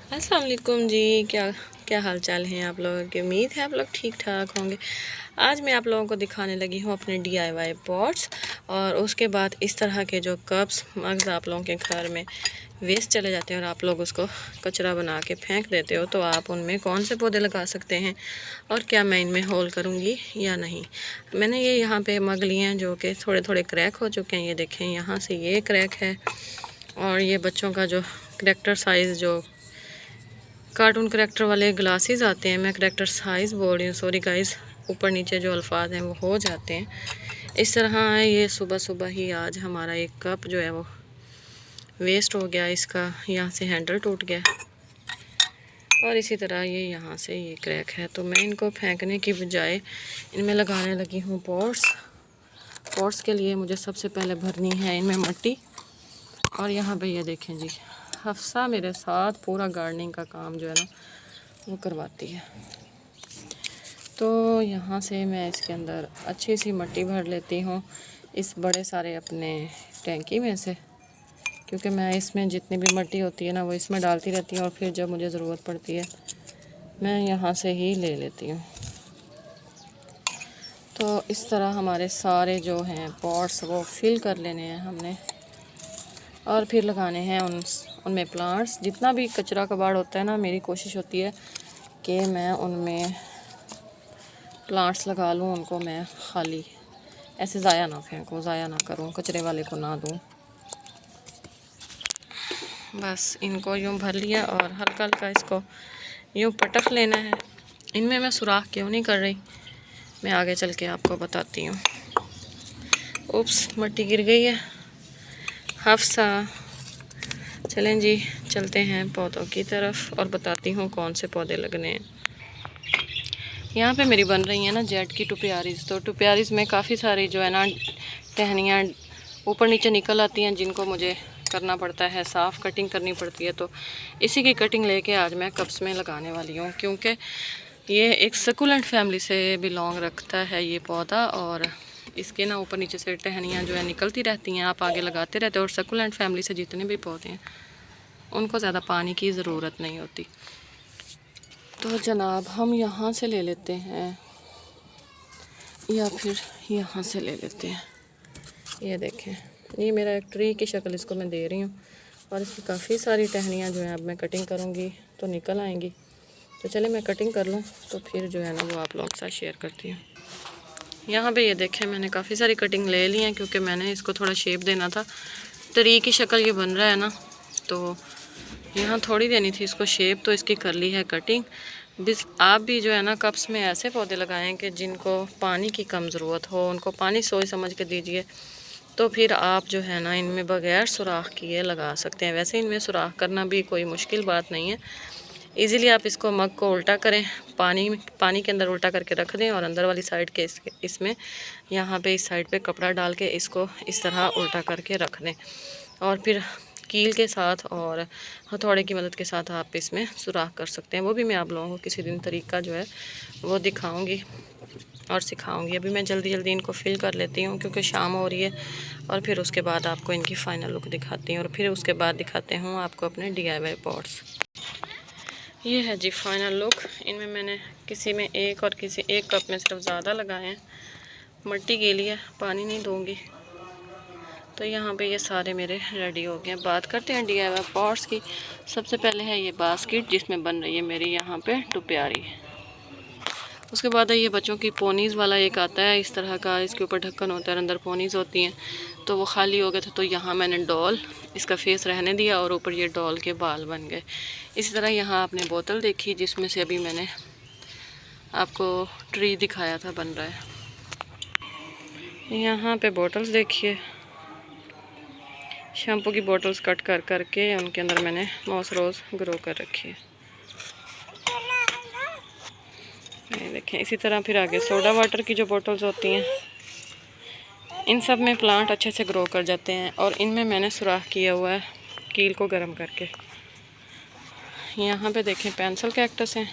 अस्सलाम वालेकुम जी। क्या क्या हाल चाल हैं आप लोगों की। उम्मीद है आप लोग ठीक ठाक होंगे। आज मैं आप लोगों को दिखाने लगी हूँ अपने DIY पॉट्स, और उसके बाद इस तरह के जो कप्स मग्स आप लोगों के घर में वेस्ट चले जाते हैं और आप लोग उसको कचरा बना के फेंक देते हो, तो आप उनमें कौन से पौधे लगा सकते हैं और क्या मैं इनमें होल करूँगी या नहीं। मैंने ये यहाँ पे मग लिए हैं जो कि थोड़े थोड़े क्रैक हो चुके हैं। ये देखें, यहाँ से ये क्रैक है, और ये बच्चों का जो करेक्टर साइज़ जो कार्टून करेक्टर वाले ग्लासेस आते हैं, मैं करेक्टर साइज़ बोल रही हूँ, सॉरी गाइस, ऊपर नीचे जो अल्फाज हैं वो हो जाते हैं। इस तरह है। ये सुबह सुबह ही आज हमारा एक कप जो है वो वेस्ट हो गया, इसका यहाँ से हैंडल टूट गया, और इसी तरह ये यहाँ से ये क्रैक है। तो मैं इनको फेंकने की बजाय इनमें लगाने लगी हूँ पॉट्स। पॉट्स के लिए मुझे सबसे पहले भरनी है इनमें मिट्टी, और यहाँ पे ये देखें जी, हफ्सा मेरे साथ पूरा गार्डनिंग का काम जो है ना वो करवाती है। तो यहाँ से मैं इसके अंदर अच्छी सी मिट्टी भर लेती हूँ इस बड़े सारे अपने टैंकी में से, क्योंकि मैं इसमें जितनी भी मिट्टी होती है ना वो इसमें डालती रहती हूँ, और फिर जब मुझे ज़रूरत पड़ती है मैं यहाँ से ही ले लेती हूँ। तो इस तरह हमारे सारे जो हैं पॉट्स वो फिल कर लेने हैं हमने, और फिर लगाने हैं उनमें प्लांट्स। जितना भी कचरा कबाड़ होता है ना, मेरी कोशिश होती है कि मैं उनमें प्लांट्स लगा लूँ, उनको मैं खाली ऐसे ज़ाया ना फेंकूँ, ज़ाया ना करूँ, कचरे वाले को ना दूँ। बस इनको यूँ भर लिया और हल्का हल्का इसको यूँ पटक लेना है। इनमें मैं सुराख क्यों नहीं कर रही, मैं आगे चल के आपको बताती हूँ। उप्स, मिट्टी गिर गई है। हफ्सा, चलें जी चलते हैं पौधों की तरफ और बताती हूँ कौन से पौधे लगने हैं। यहाँ पे मेरी बन रही है ना जेट की टुपियारीज। तो टुपियारीज में काफ़ी सारी जो है ना टहनियाँ ऊपर नीचे निकल आती हैं, जिनको मुझे करना पड़ता है साफ़, कटिंग करनी पड़ती है। तो इसी की कटिंग लेके आज मैं कप्स में लगाने वाली हूँ, क्योंकि ये एक सकुलेंट फैमिली से बिलोंग रखता है ये पौधा, और इसके ना ऊपर नीचे से टहनियाँ जो है निकलती रहती हैं, आप आगे लगाते रहते हो। और सकुलेंट फैमिली से जितने भी पौधे हैं उनको ज़्यादा पानी की ज़रूरत नहीं होती। तो जनाब हम यहाँ से ले लेते हैं या फिर यहाँ से ले लेते हैं। ये देखें, ये मेरा एक ट्री की शक्ल इसको मैं दे रही हूँ, और इसकी काफ़ी सारी टहनियाँ जो हैं अब मैं कटिंग करूँगी तो निकल आएंगी। तो चले मैं कटिंग कर लूँ, तो फिर जो है ना वो आप लोगों के साथ शेयर करती हूँ। यहाँ पे ये देखें, मैंने काफ़ी सारी कटिंग ले ली हैं, क्योंकि मैंने इसको थोड़ा शेप देना था। ट्री की शक्ल ये बन रहा है ना, तो यहाँ थोड़ी देनी थी इसको शेप, तो इसकी कर ली है कटिंग। बस आप भी जो है ना कप्स में ऐसे पौधे लगाएं कि जिनको पानी की कम ज़रूरत हो, उनको पानी सोच समझ के दीजिए, तो फिर आप जो है ना इनमें बग़ैर सुराख किए लगा सकते हैं। वैसे इनमें सुराख करना भी कोई मुश्किल बात नहीं है। इजीली आप इसको मग को उल्टा करें, पानी के अंदर उल्टा करके रख दें, और अंदर वाली साइड के इसमें यहाँ पे इस साइड पे कपड़ा डाल के इसको इस तरह उल्टा करके रख दें, और फिर कील के साथ और हथौड़े की मदद के साथ आप इसमें सुराख कर सकते हैं। वो भी मैं आप लोगों को किसी दिन तरीका जो है वो दिखाऊंगी और सिखाऊंगी। अभी मैं जल्दी जल्दी इनको फिल कर लेती हूँ क्योंकि शाम हो रही है, और फिर उसके बाद आपको इनकी फ़ाइनल लुक दिखाती हूँ, और फिर उसके बाद दिखाते हूँ आपको अपने DIY पॉट्स। ये है जी फाइनल लुक। इनमें मैंने किसी में एक और किसी एक कप में सिर्फ ज़्यादा लगाए हैं। मिट्टी गीली है, पानी नहीं दूँगी। तो यहाँ पे ये सारे मेरे रेडी हो गए। बात करते हैं DIY पॉट्स की। सबसे पहले है ये बास्केट जिसमें बन रही है मेरी यहाँ पे टुपियारी। उसके बाद है ये बच्चों की पोनीज़ वाला एक आता है इस तरह का, इसके ऊपर ढक्कन होता है, अंदर पोनीज़ होती हैं। तो वो खाली हो गया था, तो यहाँ मैंने डॉल, इसका फेस रहने दिया और ऊपर ये डॉल के बाल बन गए। इसी तरह यहाँ आपने बोतल देखी जिसमें से अभी मैंने आपको ट्री दिखाया था बन रहा है। यहाँ पे बोटल्स देखिए, शैम्पू की बोटल्स कट कर करके उनके अंदर मैंने मॉस रोज़ ग्रो कर रखी है। ये देखें, इसी तरह फिर आगे सोडा वाटर की जो बोटल्स होती हैं, इन सब में प्लांट अच्छे से ग्रो कर जाते हैं। और इनमें मैंने सुराख किया हुआ है कील को गर्म करके। यहाँ पे देखें पेंसिल कैक्टस हैं,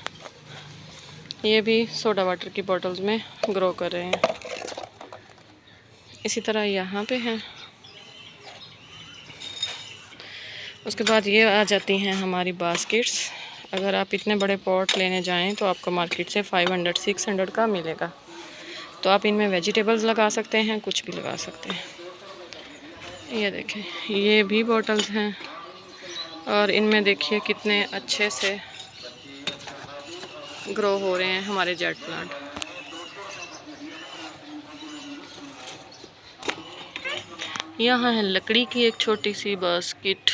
ये भी सोडा वाटर की बोटल्स में ग्रो कर रहे हैं। इसी तरह यहाँ पे हैं। उसके बाद ये आ जाती हैं हमारी बास्केट्स। अगर आप इतने बड़े पॉट लेने जाएं तो आपको मार्केट से 500-600 का मिलेगा। तो आप इनमें वेजिटेबल्स लगा सकते हैं, कुछ भी लगा सकते हैं। ये देखें, ये भी बॉटल्स हैं और इनमें देखिए कितने अच्छे से ग्रो हो रहे हैं हमारे जेट प्लांट। यहाँ है लकड़ी की एक छोटी सी बास्केट,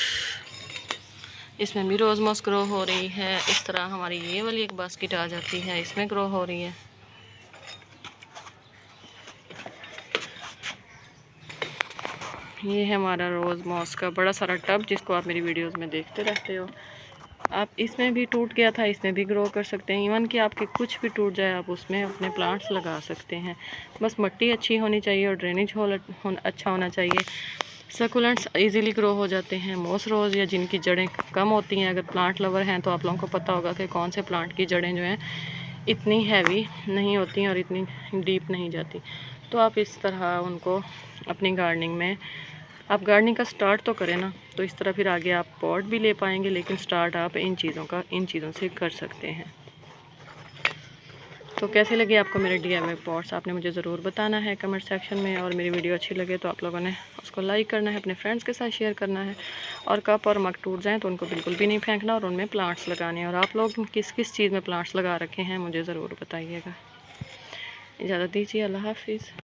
इसमें भी रोज़ मॉस ग्रो हो रही है। इस तरह हमारी ये वाली एक बास्केट आ जाती है, इसमें ग्रो हो रही है। ये है हमारा रोज़ मॉस का बड़ा सारा टब, जिसको आप मेरी वीडियोस में देखते रहते हो। आप इसमें भी टूट गया था, इसमें भी ग्रो कर सकते हैं। इवन कि आपके कुछ भी टूट जाए आप उसमें अपने प्लांट्स लगा सकते हैं। बस मिट्टी अच्छी होनी चाहिए और ड्रेनेज अच्छा होना चाहिए। सकुलेंट्स इजीली ग्रो हो जाते हैं। मॉस रोज़ या जिनकी जड़ें कम होती हैं, अगर प्लांट लवर हैं तो आप लोगों को पता होगा कि कौन से प्लांट की जड़ें जो हैं इतनी हैवी नहीं होती और इतनी डीप नहीं जाती। तो आप इस तरह उनको अपनी गार्डनिंग में, आप गार्डनिंग का स्टार्ट तो करें ना, तो इस तरह फिर आगे आप पॉट भी ले पाएंगे। लेकिन स्टार्ट आप इन चीज़ों से कर सकते हैं। तो कैसे लगे आपको मेरे DIY पॉट्स, आपने मुझे ज़रूर बताना है कमेंट सेक्शन में। और मेरी वीडियो अच्छी लगे तो आप लोगों ने उसको लाइक करना है, अपने फ्रेंड्स के साथ शेयर करना है। और कप और मग टूट जाएँ तो उनको बिल्कुल भी नहीं फेंकना और उनमें प्लांट्स लगाने हैं। और आप लोग किस किस चीज़ में प्लांट्स लगा रखे हैं मुझे ज़रूर बताइएगा। इजाज़त दीजिए, अल्लाह हाफिज़।